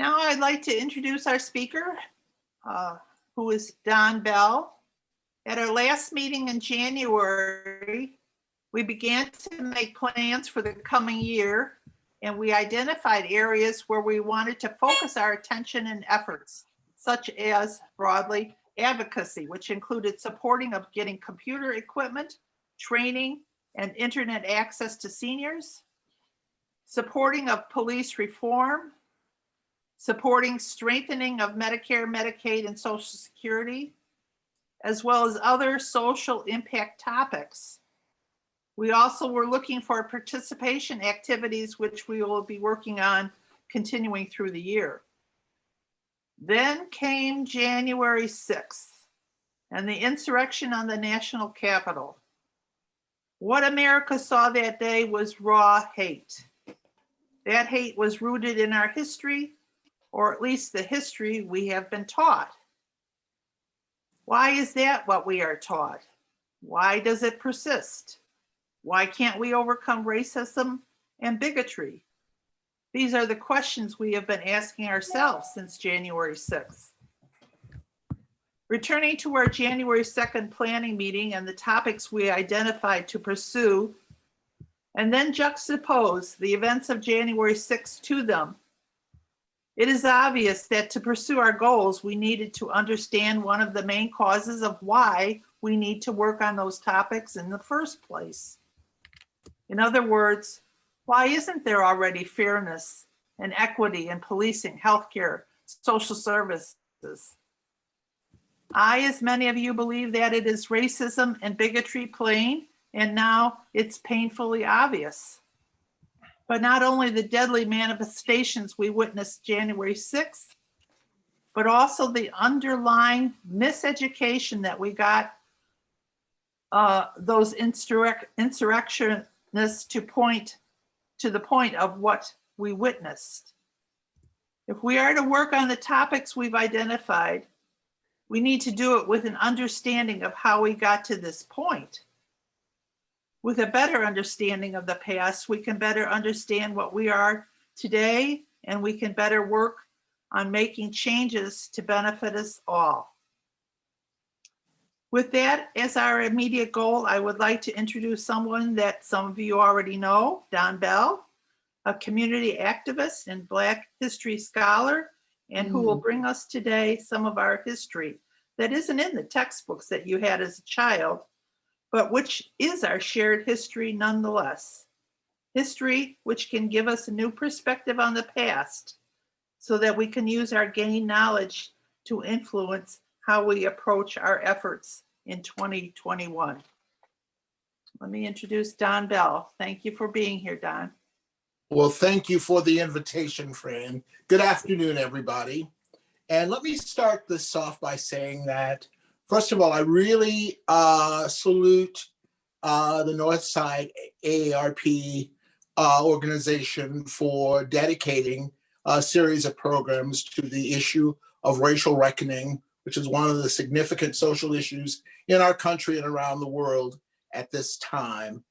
Now I'd like to introduce our speaker, who is Don Bell. At our last meeting in January, we began to make plans for the coming year, and we identified areas where we wanted to focus our attention and efforts, such as broadly advocacy, which included supporting of getting computer equipment, training, and internet access to seniors, supporting of police reform, supporting strengthening of Medicare, Medicaid, and Social Security, as well as other social impact topics. We also were looking for participation activities, which we will be working on continuing through the year. Then came January 6th and the insurrection on the national Capitol. What America saw that day was raw hate. That hate was rooted in our history, or at least the history we have been taught. Why is that what we are taught? Why does it persist? Why can't we overcome racism and bigotry? These are the questions we have been asking ourselves since January 6th. Returning to our January 2nd planning meeting and the topics we identified to pursue, and then juxtapose the events of January 6th to them, it is obvious that to pursue our goals, we needed to understand one of the main causes of why we need to work on those topics in the first place. In other words, why isn't there already fairness and equity in policing, healthcare, social services? I, as many of you, believe that it is racism and bigotry plain, and now it's painfully obvious. But not only the deadly manifestations we witnessed January 6th, but also the underlying miseducation that we got those insurrectionists to the point of what we witnessed. If we are to work on the topics we've identified, we need to do it with an understanding of how we got to this point. With a better understanding of the past, we can better understand what we are today, and we can better work on making changes to benefit us all. With that as our immediate goal, I would like to introduce someone that some of you already know, Don Bell, a community activist and Black history scholar, and who will bring us today some of our history that isn't in the textbooks that you had as a child, but which is our shared history nonetheless. History which can give us a new perspective on the past so that we can use our gained knowledge to influence how we approach our efforts in 2021. Let me introduce Don Bell. Thank you for being here, Don. Well, thank you for the invitation, Fran. Good afternoon, everybody. And let me start this off by saying that, first of all, I really salute the Northside AARP organization for dedicating a series of programs to the issue of racial reckoning, which is one of the significant social issues in our country and around the world at this time.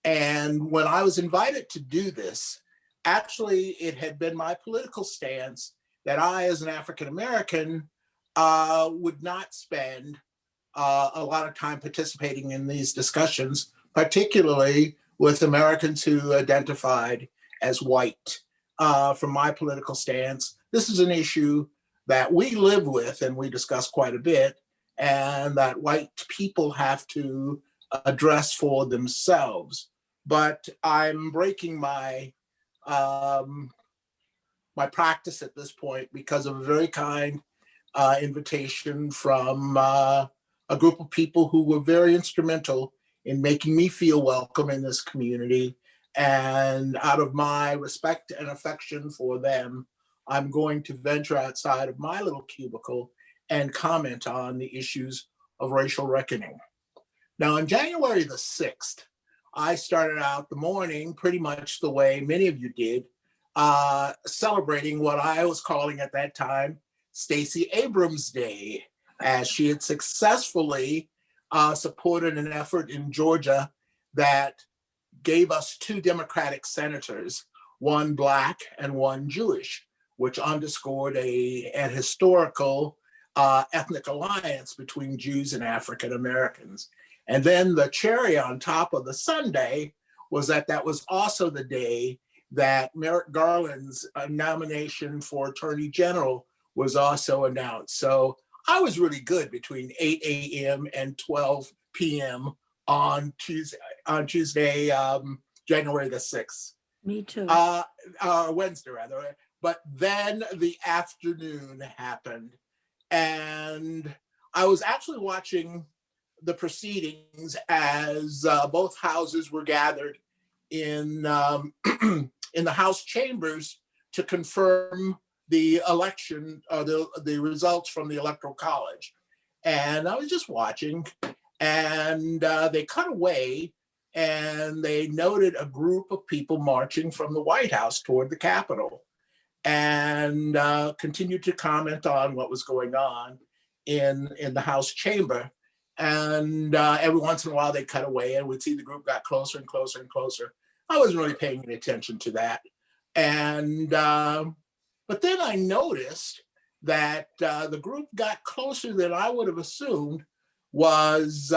And when I was invited to do this, actually, it had been my political stance that I, as an African-American, would not spend a lot of time participating in these discussions, particularly with Americans who identified as white. From my political stance, this is an issue that we live with and we discuss quite a bit, and that white people have to address for themselves. But I'm breaking my my practice at this point because of a very kind invitation from a group of people who were very instrumental in making me feel welcome in this community. And out of my respect and affection for them, I'm going to venture outside of my little cubicle and comment on the issues of racial reckoning. Now, on January the 6th, I started out the morning pretty much the way many of you did, celebrating what I was calling at that time Stacey Abrams Day, as she had successfully supported an effort in Georgia that gave us 2 Democratic senators, one Black and one Jewish, which underscored an historical ethnic alliance between Jews and African Americans. And then the cherry on top of the sundae was that was also the day that Merrick Garland's nomination for Attorney General was also announced. So I was really good between 8 a.m. and 12 p.m. on Tuesday, January the 6th. Me too. Wednesday rather. But then the afternoon happened, and I was actually watching the proceedings as both houses were gathered in in the House chambers to confirm the election, the results from the Electoral College. And I was just watching, and they cut away, and they noted a group of people marching from the White House toward the Capitol, and continued to comment on what was going on in the House chamber. And every once in a while they cut away, and we'd see the group got closer and closer and closer. I wasn't really paying any attention to that. And but then I noticed that the group got closer than I would have assumed was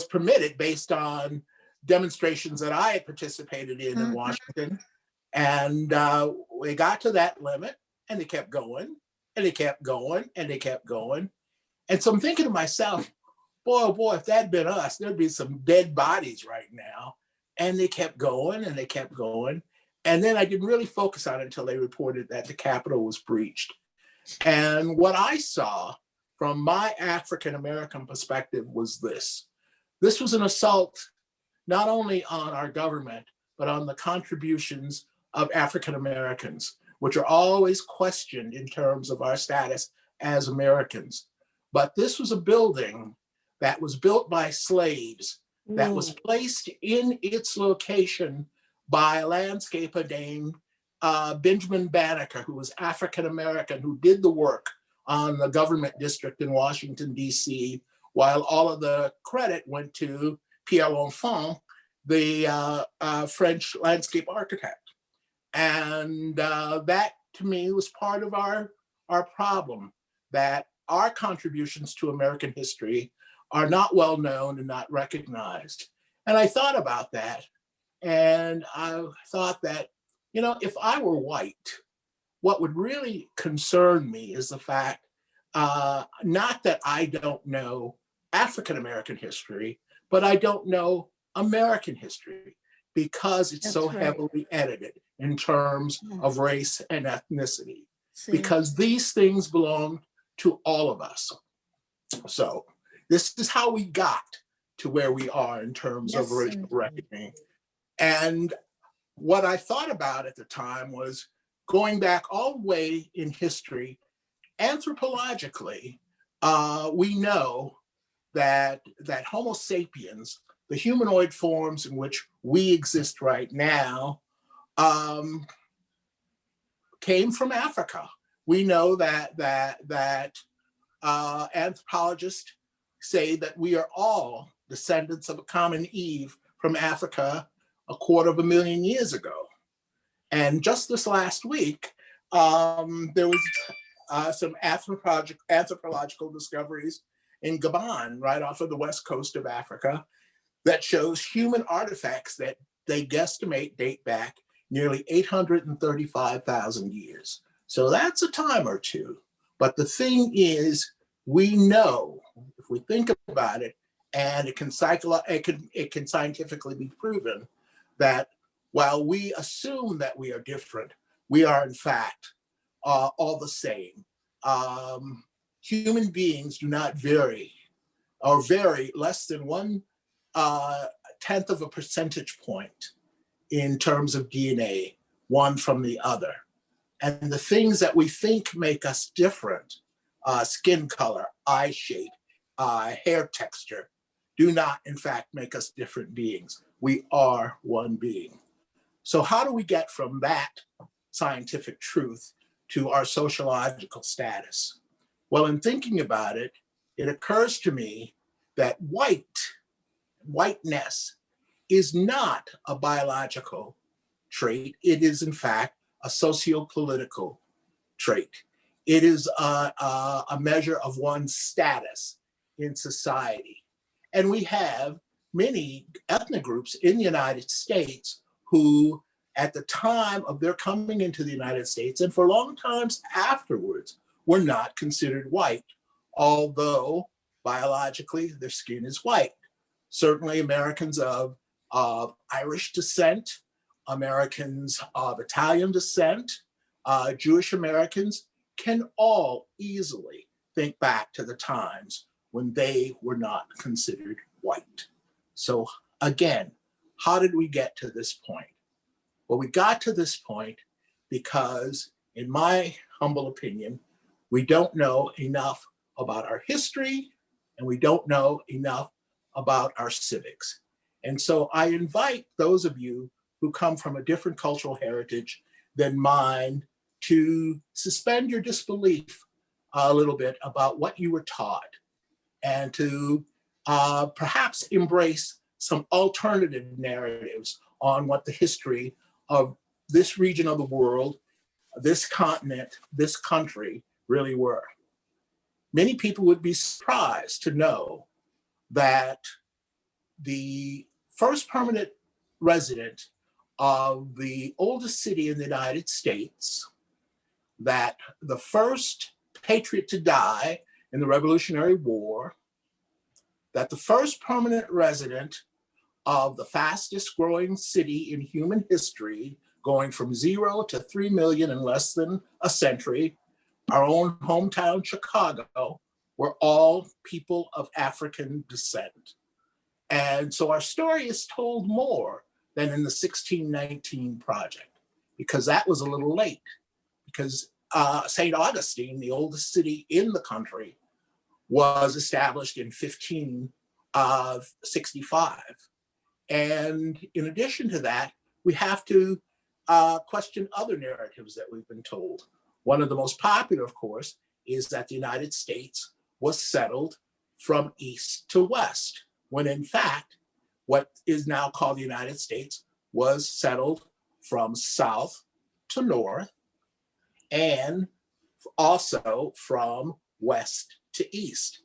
permitted based on demonstrations that I had participated in Washington. And we got to that limit, and they kept going, and they kept going, and they kept going. And so I'm thinking to myself, boy, oh boy, if that had been us, there'd be some dead bodies right now. And they kept going, and they kept going. And then I didn't really focus on it until they reported that the Capitol was breached. And what I saw from my African-American perspective was this. This was an assault not only on our government, but on the contributions of African-Americans, which are always questioned in terms of our status as Americans. But this was a building that was built by slaves, that was placed in its location by a landscaper named Benjamin Banneker, who was African-American, who did the work on the government district in Washington, D.C., while all of the credit went to Pierre L'Enfant, the French landscape architect. And that, to me, was part of our problem, that our contributions to American history are not well known and not recognized. And I thought about that, and I thought that, you know, if I were white, what would really concern me is the fact, not that I don't know African-American history, but I don't know American history, because it's so heavily edited in terms of race and ethnicity, because these things belong to all of us. So this is how we got to where we are in terms of racial reckoning. And what I thought about at the time was going back all the way in history. Anthropologically, we know that Homo sapiens, the humanoid forms in which we exist right now, came from Africa. We know that anthropologists say that we are all descendants of a common Eve from Africa 250,000 years ago. And just this last week, there was some anthropological discoveries in Gabon, right off of the west coast of Africa, that shows human artifacts that they guesstimate date back nearly 835,000 years. So that's a time or two. But the thing is, we know, if we think about it, and it can scientifically be proven, that while we assume that we are different, we are in fact all the same. Human beings do not vary, or vary less than 1/10 of a percentage point in terms of DNA, one from the other. And the things that we think make us different, skin color, eye shape, hair texture, do not in fact make us different beings. We are one being. So how do we get from that scientific truth to our sociological status? Well, in thinking about it, it occurs to me that whiteness is not a biological trait. It is in fact a socio-political trait. It is a measure of one's status in society. And we have many ethnic groups in the United States who, at the time of their coming into the United States and for long times afterwards, were not considered white, although biologically their skin is white. Certainly Americans of Irish descent, Americans of Italian descent, Jewish Americans can all easily think back to the times when they were not considered white. So again, how did we get to this point? Well, we got to this point because, in my humble opinion, we don't know enough about our history and we don't know enough about our civics. And so I invite those of you who come from a different cultural heritage than mine to suspend your disbelief a little bit about what you were taught and to perhaps embrace some alternative narratives on what the history of this region of the world, this continent, this country really were. Many people would be surprised to know that the first permanent resident of the oldest city in the United States, that the first patriot to die in the Revolutionary War, that the first permanent resident of the fastest growing city in human history, going from 0 to 3 million in less than a century, our own hometown, Chicago, were all people of African descent. And so our story is told more than in the 1619 project, because that was a little late, because St. Augustine, the oldest city in the country, was established in 1565. And in addition to that, we have to question other narratives that we've been told. One of the most popular, of course, is that the United States was settled from east to west, when in fact, what is now called the United States was settled from south to north and also from west to east.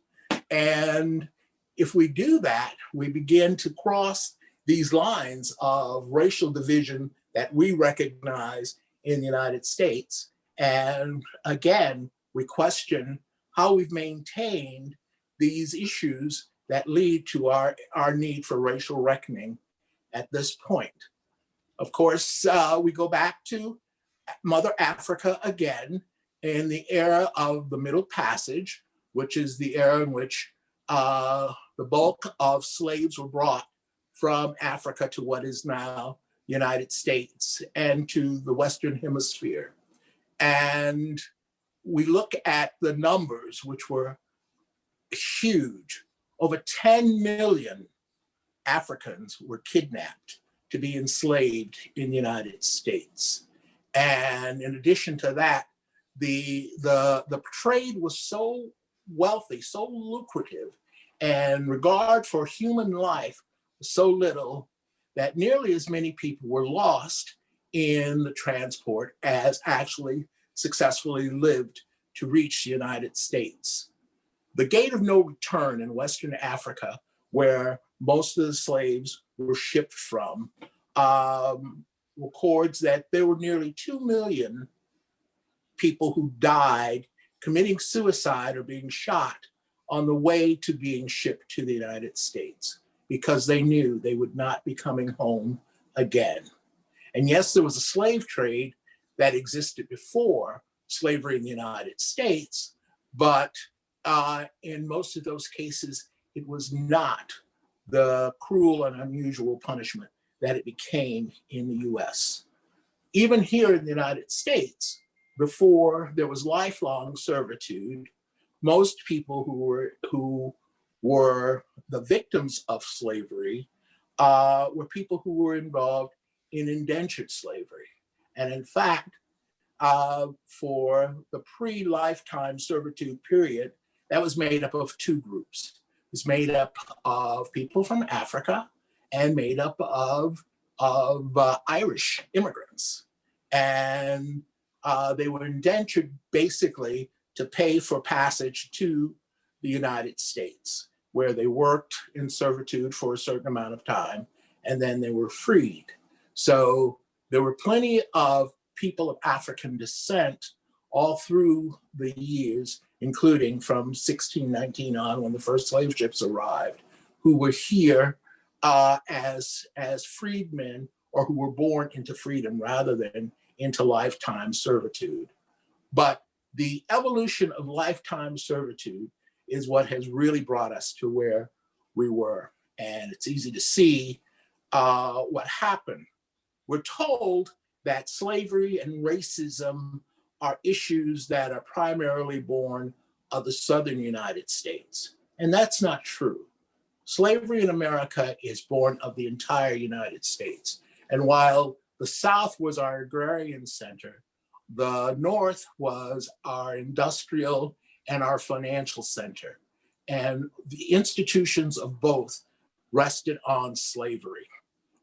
And if we do that, we begin to cross these lines of racial division that we recognize in the United States. And again, we question how we've maintained these issues that lead to our need for racial reckoning at this point. Of course, we go back to Mother Africa again in the era of the Middle Passage, which is the era in which the bulk of slaves were brought from Africa to what is now United States and to the Western Hemisphere. And we look at the numbers, which were huge. Over 10 million Africans were kidnapped to be enslaved in the United States. And in addition to that, the trade was so wealthy, so lucrative, and regard for human life was so little that nearly as many people were lost in the transport as actually successfully lived to reach the United States. The gate of no return in Western Africa, where most of the slaves were shipped from, records that there were nearly 2 million people who died committing suicide or being shot on the way to being shipped to the United States, because they knew they would not be coming home again. And yes, there was a slave trade that existed before slavery in the United States, but in most of those cases, it was not the cruel and unusual punishment that it became in the US. Even here in the United States, before there was lifelong servitude, most people who were the victims of slavery were people who were involved in indentured slavery. And in fact, for the pre-lifetime servitude period, that was made up of two groups. It was made up of people from Africa and made up of Irish immigrants. And they were indentured basically to pay for passage to the United States, where they worked in servitude for a certain amount of time, and then they were freed. So there were plenty of people of African descent all through the years, including from 1619 on, when the first slave ships arrived, who were here as freedmen, or who were born into freedom rather than into lifetime servitude. But the evolution of lifetime servitude is what has really brought us to where we were. And it's easy to see what happened. We're told that slavery and racism are issues that are primarily born of the Southern United States. And that's not true. Slavery in America is born of the entire United States. And while the South was our agrarian center, the North was our industrial and our financial center. And the institutions of both rested on slavery.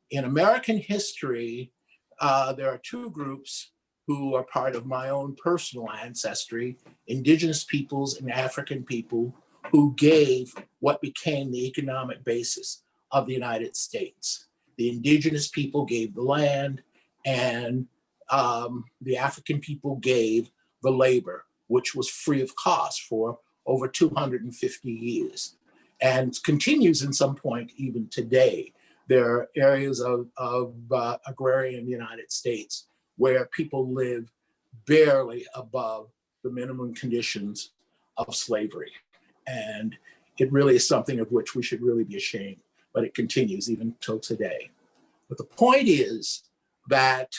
In American history, there are two groups who are part of my own personal ancestry: indigenous peoples and African people, who gave what became the economic basis of the United States. The indigenous people gave the land, and the African people gave the labor, which was free of cost for over 250 years, and continues in some point even today. There are areas of agrarian United States where people live barely above the minimum conditions of slavery. And it really is something of which we should really be ashamed, but it continues even till today. But the point is that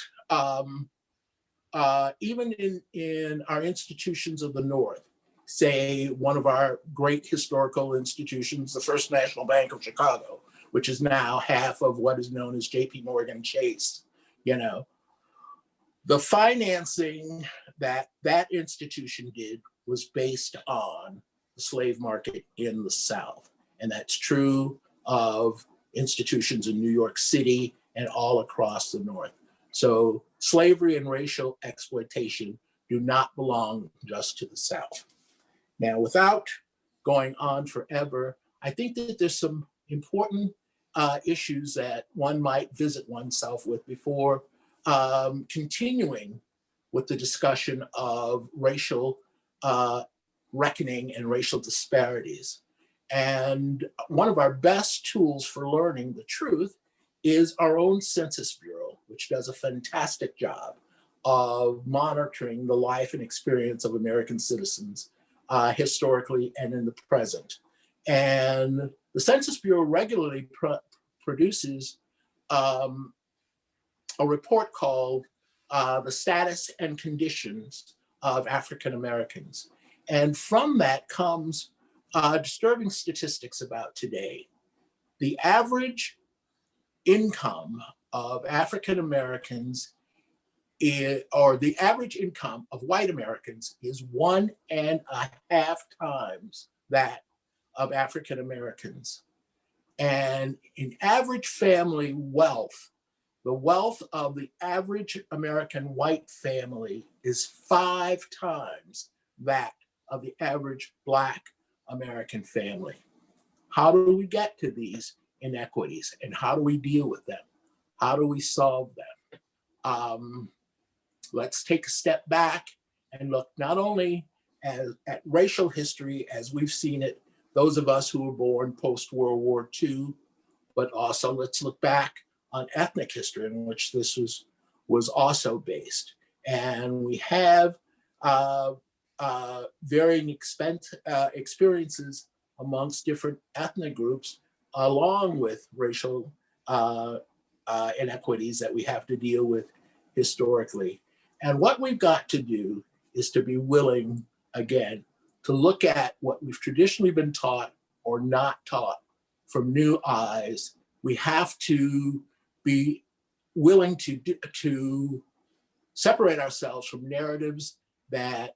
even in our institutions of the North, say one of our great historical institutions, the First National Bank of Chicago, which is now half of what is known as JP Morgan Chase, the financing that that institution did was based on the slave market in the South. And that's true of institutions in New York City and all across the North. So slavery and racial exploitation do not belong just to the South. Now, without going on forever, I think that there's some important issues that one might visit oneself with before continuing with the discussion of racial reckoning and racial disparities. And one of our best tools for learning the truth is our own Census Bureau, which does a fantastic job of monitoring the life and experience of American citizens historically and in the present. And the Census Bureau regularly produces a report called The Status and Conditions of African Americans. And from that comes disturbing statistics about today. The average income of African Americans or the average income of white Americans is 1.5 times that of African Americans. And in average family wealth, the wealth of the average American white family is 5 times that of the average Black American family. How do we get to these inequities, and how do we deal with them? How do we solve them? Let's take a step back and look not only at racial history as we've seen it, those of us who were born post-World War II, but also let's look back on ethnic history in which this was also based. And we have varying experiences amongst different ethnic groups, along with racial inequities that we have to deal with historically. And what we've got to do is to be willing, again, to look at what we've traditionally been taught or not taught from new eyes. We have to be willing to separate ourselves from narratives that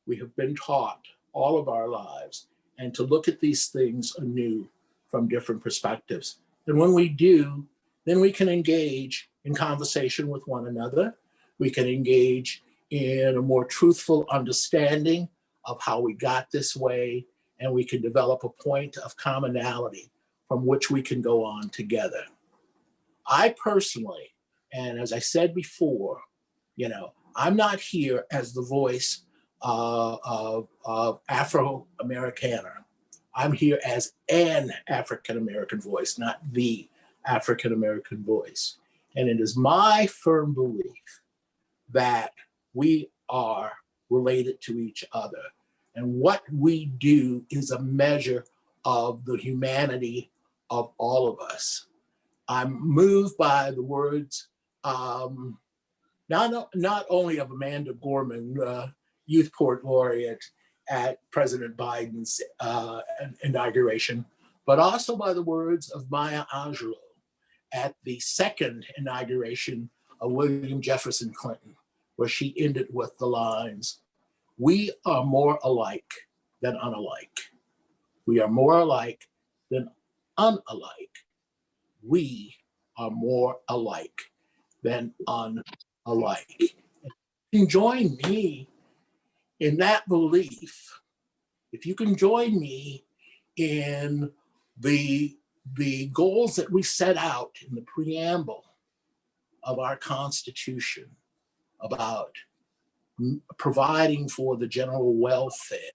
we have been taught all of our lives, and to look at these things anew from different perspectives. And when we do, then we can engage in conversation with one another. We can engage in a more truthful understanding of how we got this way, and we can develop a point of commonality from which we can go on together. I personally, and as I said before, I'm not here as the voice of Afro-Americana. I'm here as an African-American voice, not the African-American voice. And it is my firm belief that we are related to each other. And what we do is a measure of the humanity of all of us. I'm moved by the words, not only of Amanda Gorman, Youth Poet Laureate at President Biden's inauguration, but also by the words of Maya Angelou at the second inauguration of William Jefferson Clinton, where she ended with the lines, "We are more alike than unalike. We are more alike than unalike. We are more alike than unalike." You can join me in that belief. If you can join me in the goals that we set out in the preamble of our Constitution about providing for the general welfare,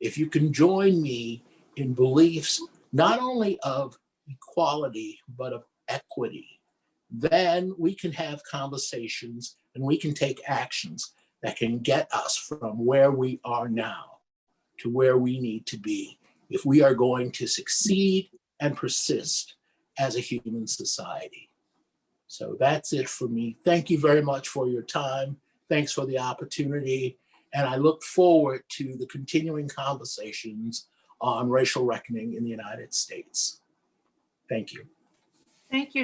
if you can join me in beliefs not only of equality, but of equity, then we can have conversations and we can take actions that can get us from where we are now to where we need to be if we are going to succeed and persist as a human society. So that's it for me. Thank you very much for your time. Thanks for the opportunity. And I look forward to the continuing conversations on racial reckoning in the United States. Thank you. Thank you,